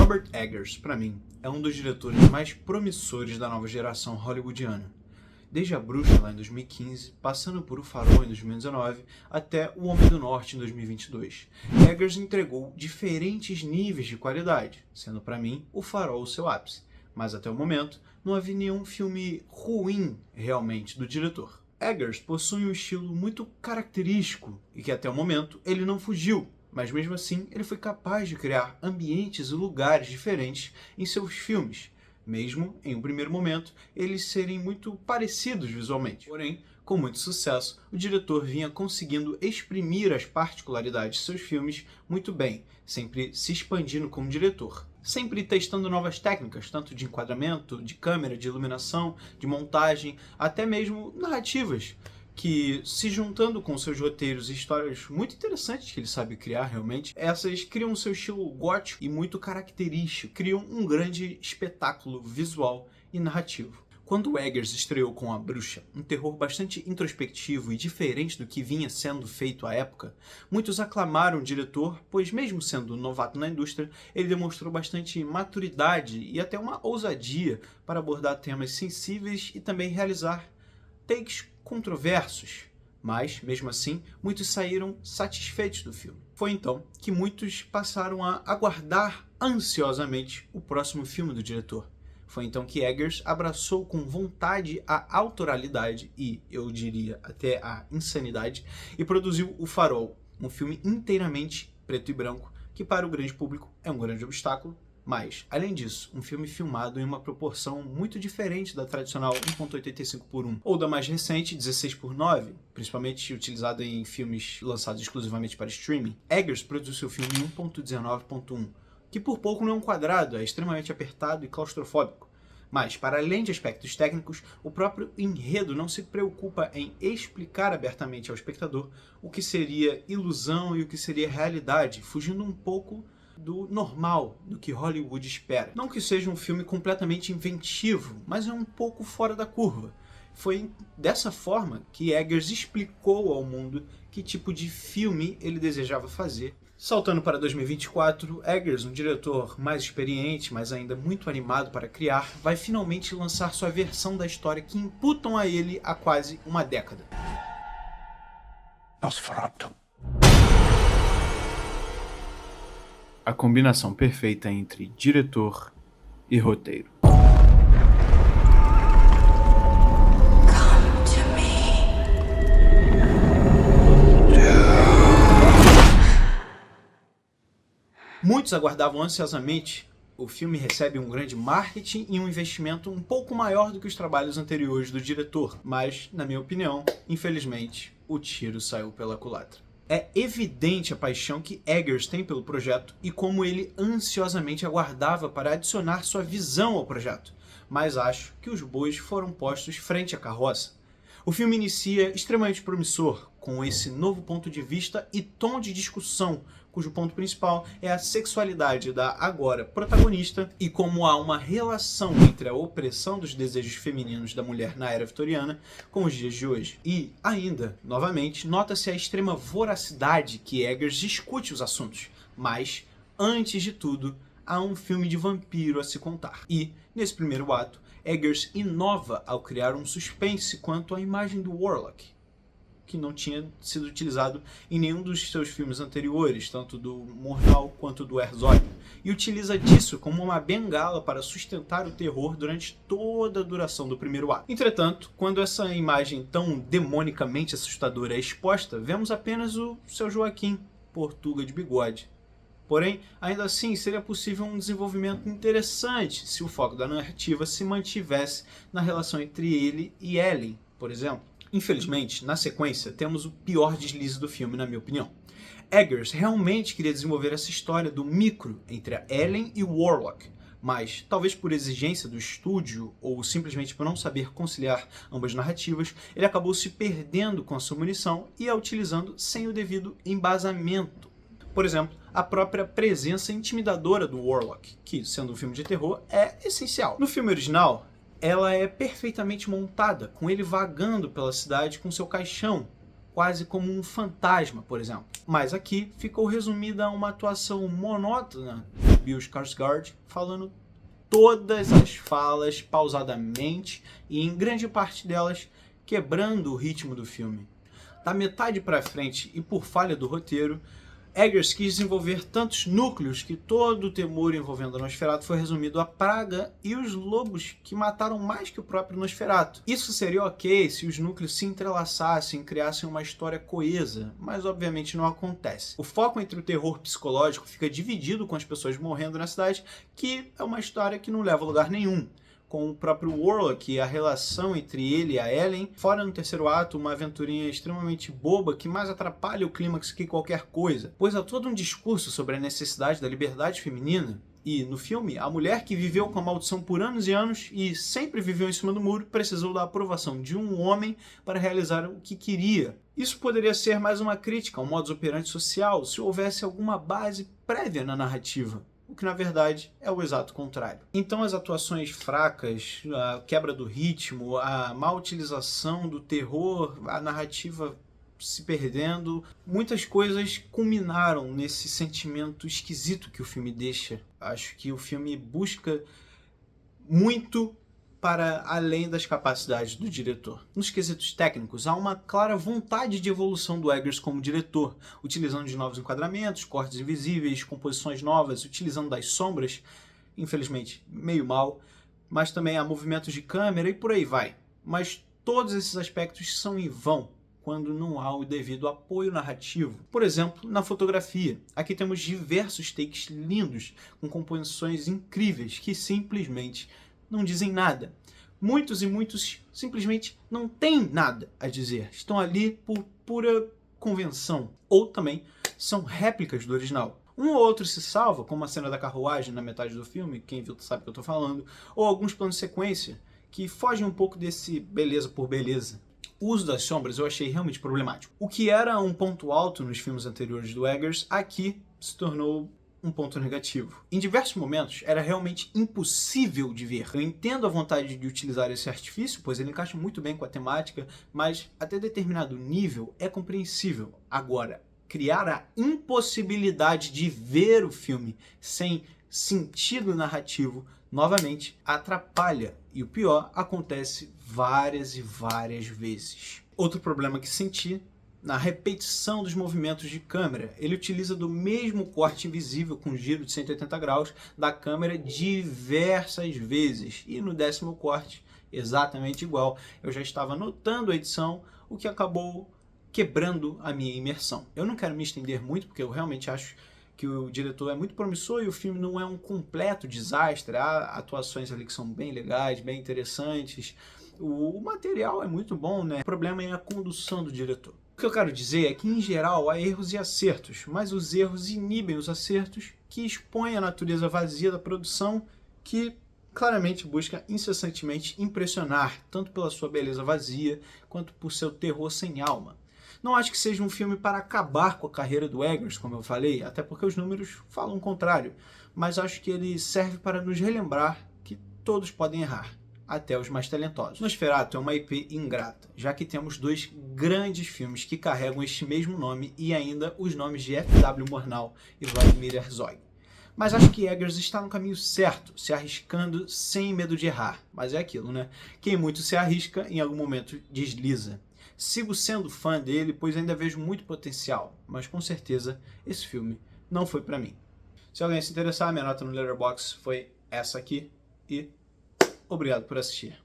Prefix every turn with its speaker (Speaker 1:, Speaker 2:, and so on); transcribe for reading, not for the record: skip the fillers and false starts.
Speaker 1: Robert Eggers, para mim, é um dos diretores mais promissores da nova geração hollywoodiana. Desde A Bruxa, lá em 2015, passando por O Farol em 2019, até O Homem do Norte em 2022. Eggers entregou diferentes níveis de qualidade, sendo para mim O Farol o seu ápice. Mas até o momento, não havia nenhum filme ruim, realmente, do diretor. Eggers possui um estilo muito característico e que até o momento ele não fugiu. Mas mesmo assim, ele foi capaz de criar ambientes e lugares diferentes em seus filmes, mesmo, em um primeiro momento, eles serem muito parecidos visualmente. Porém, com muito sucesso, o diretor vinha conseguindo exprimir as particularidades de seus filmes muito bem, sempre se expandindo como diretor. Sempre testando novas técnicas, tanto de enquadramento, de câmera, de iluminação, de montagem, até mesmo narrativas, que, se juntando com seus roteiros e histórias muito interessantes que ele sabe criar realmente, essas criam seu estilo gótico e muito característico, criam um grande espetáculo visual e narrativo. Quando Eggers estreou com A Bruxa, um terror bastante introspectivo e diferente do que vinha sendo feito à época, muitos aclamaram o diretor, pois mesmo sendo novato na indústria, ele demonstrou bastante maturidade e até uma ousadia para abordar temas sensíveis e também realizar takes controversos, mas, mesmo assim, muitos saíram satisfeitos do filme. Foi então que muitos passaram a aguardar ansiosamente o próximo filme do diretor. Foi então que Eggers abraçou com vontade a autoralidade e, eu diria, até a insanidade, e produziu O Farol, um filme inteiramente preto e branco, que para o grande público é um grande obstáculo, mas, além disso, um filme filmado em uma proporção muito diferente da tradicional 1.85:1 ou da mais recente 16:9, principalmente utilizada em filmes lançados exclusivamente para streaming. Eggers produziu seu filme em 1.19:1, que por pouco não é um quadrado, é extremamente apertado e claustrofóbico. Mas, para além de aspectos técnicos, o próprio enredo não se preocupa em explicar abertamente ao espectador o que seria ilusão e o que seria realidade, fugindo um pouco do normal, do que Hollywood espera. Não que seja um filme completamente inventivo, mas é um pouco fora da curva. Foi dessa forma que Eggers explicou ao mundo que tipo de filme ele desejava fazer. Saltando para 2024, Eggers, um diretor mais experiente, mas ainda muito animado para criar, vai finalmente lançar sua versão da história que imputam a ele há quase uma década.
Speaker 2: Nosferatu.
Speaker 1: A combinação perfeita entre diretor e roteiro. Muitos aguardavam ansiosamente. O filme recebe um grande marketing e um investimento um pouco maior do que os trabalhos anteriores do diretor, mas, na minha opinião, infelizmente, o tiro saiu pela culatra. É evidente a paixão que Eggers tem pelo projeto e como ele ansiosamente aguardava para adicionar sua visão ao projeto, mas acho que os bois foram postos frente à carroça. O filme inicia extremamente promissor, com esse novo ponto de vista e tom de discussão, cujo ponto principal é a sexualidade da agora protagonista e como há uma relação entre a opressão dos desejos femininos da mulher na era vitoriana com os dias de hoje. E, ainda, novamente, nota-se a extrema voracidade que Eggers discute os assuntos, mas, antes de tudo, há um filme de vampiro a se contar. E, nesse primeiro ato, Eggers inova ao criar um suspense quanto à imagem do Warlock, que não tinha sido utilizado em nenhum dos seus filmes anteriores, tanto do Murnau quanto do Herzog, e utiliza disso como uma bengala para sustentar o terror durante toda a duração do primeiro ato. Entretanto, quando essa imagem tão demonicamente assustadora é exposta, vemos apenas o seu Joaquim, Portuga de bigode. Porém, ainda assim, seria possível um desenvolvimento interessante se o foco da narrativa se mantivesse na relação entre ele e Ellen, por exemplo. Infelizmente, na sequência, temos o pior deslize do filme, na minha opinião. Eggers realmente queria desenvolver essa história do micro entre a Ellen e o Warlock, mas, talvez por exigência do estúdio ou simplesmente por não saber conciliar ambas narrativas, ele acabou se perdendo com a sua munição e a utilizando sem o devido embasamento. Por exemplo, a própria presença intimidadora do Warlock, que, sendo um filme de terror, é essencial. No filme original, ela é perfeitamente montada, com ele vagando pela cidade com seu caixão, quase como um fantasma, por exemplo. Mas aqui ficou resumida a uma atuação monótona Bill Skarsgård falando todas as falas pausadamente e, em grande parte delas, quebrando o ritmo do filme. Da metade para frente e por falha do roteiro, Eggers quis desenvolver tantos núcleos que todo o temor envolvendo o Nosferatu foi resumido à praga e os lobos que mataram mais que o próprio Nosferatu. Isso seria ok se os núcleos se entrelaçassem e criassem uma história coesa, mas obviamente não acontece. O foco entre o terror psicológico fica dividido com as pessoas morrendo na cidade, que é uma história que não leva a lugar nenhum. Com o próprio Warlock e a relação entre ele e a Ellen, fora no terceiro ato, uma aventurinha extremamente boba que mais atrapalha o clímax que qualquer coisa, pois há todo um discurso sobre a necessidade da liberdade feminina, e, no filme, a mulher que viveu com a maldição por anos e anos e sempre viveu em cima do muro precisou da aprovação de um homem para realizar o que queria. Isso poderia ser mais uma crítica ao modus operandi social se houvesse alguma base prévia na narrativa, o que na verdade é o exato contrário. Então as atuações fracas, a quebra do ritmo, a má utilização do terror, a narrativa se perdendo, muitas coisas culminaram nesse sentimento esquisito que o filme deixa. Acho que o filme busca muito para além das capacidades do diretor. Nos quesitos técnicos, há uma clara vontade de evolução do Eggers como diretor, utilizando de novos enquadramentos, cortes invisíveis, composições novas, utilizando das sombras, infelizmente meio mal, mas também há movimentos de câmera e por aí vai. Mas todos esses aspectos são em vão quando não há o devido apoio narrativo. Por exemplo, na fotografia. Aqui temos diversos takes lindos, com composições incríveis, que simplesmente não dizem nada. Muitos e muitos simplesmente não têm nada a dizer. Estão ali por pura convenção. Ou também são réplicas do original. Um ou outro se salva, como a cena da carruagem na metade do filme, quem viu sabe o que eu estou falando, ou alguns planos de sequência que fogem um pouco desse beleza por beleza. O uso das sombras eu achei realmente problemático. O que era um ponto alto nos filmes anteriores do Eggers, aqui se tornou um ponto negativo. Em diversos momentos era realmente impossível de ver. Eu entendo a vontade de utilizar esse artifício, pois ele encaixa muito bem com a temática, mas até determinado nível é compreensível. Agora, criar a impossibilidade de ver o filme sem sentido narrativo, novamente, atrapalha. E o pior, acontece várias e várias vezes. Outro problema que senti, na repetição dos movimentos de câmera. Ele utiliza do mesmo corte invisível com giro de 180 graus da câmera diversas vezes. E no 10º corte, exatamente igual. Eu já estava notando a edição, o que acabou quebrando a minha imersão. Eu não quero me estender muito, porque eu realmente acho que o diretor é muito promissor e o filme não é um completo desastre. Há atuações ali que são bem legais, bem interessantes. O material é muito bom, né? O problema é a condução do diretor. O que eu quero dizer é que, em geral, há erros e acertos, mas os erros inibem os acertos, que expõem a natureza vazia da produção, que claramente busca incessantemente impressionar, tanto pela sua beleza vazia, quanto por seu terror sem alma. Não acho que seja um filme para acabar com a carreira do Eggers, como eu falei, até porque os números falam o contrário, mas acho que ele serve para nos relembrar que todos podem errar, até os mais talentosos. Nosferatu é uma IP ingrata, já que temos dois grandes filmes que carregam este mesmo nome e ainda os nomes de F.W. Murnau e Vladimir Herzog. Mas acho que Eggers está no caminho certo, se arriscando sem medo de errar. Mas é aquilo, né? Quem muito se arrisca, em algum momento desliza. Sigo sendo fã dele, pois ainda vejo muito potencial, mas com certeza esse filme não foi pra mim. Se alguém se interessar, minha nota no Letterboxd foi essa aqui e obrigado por assistir.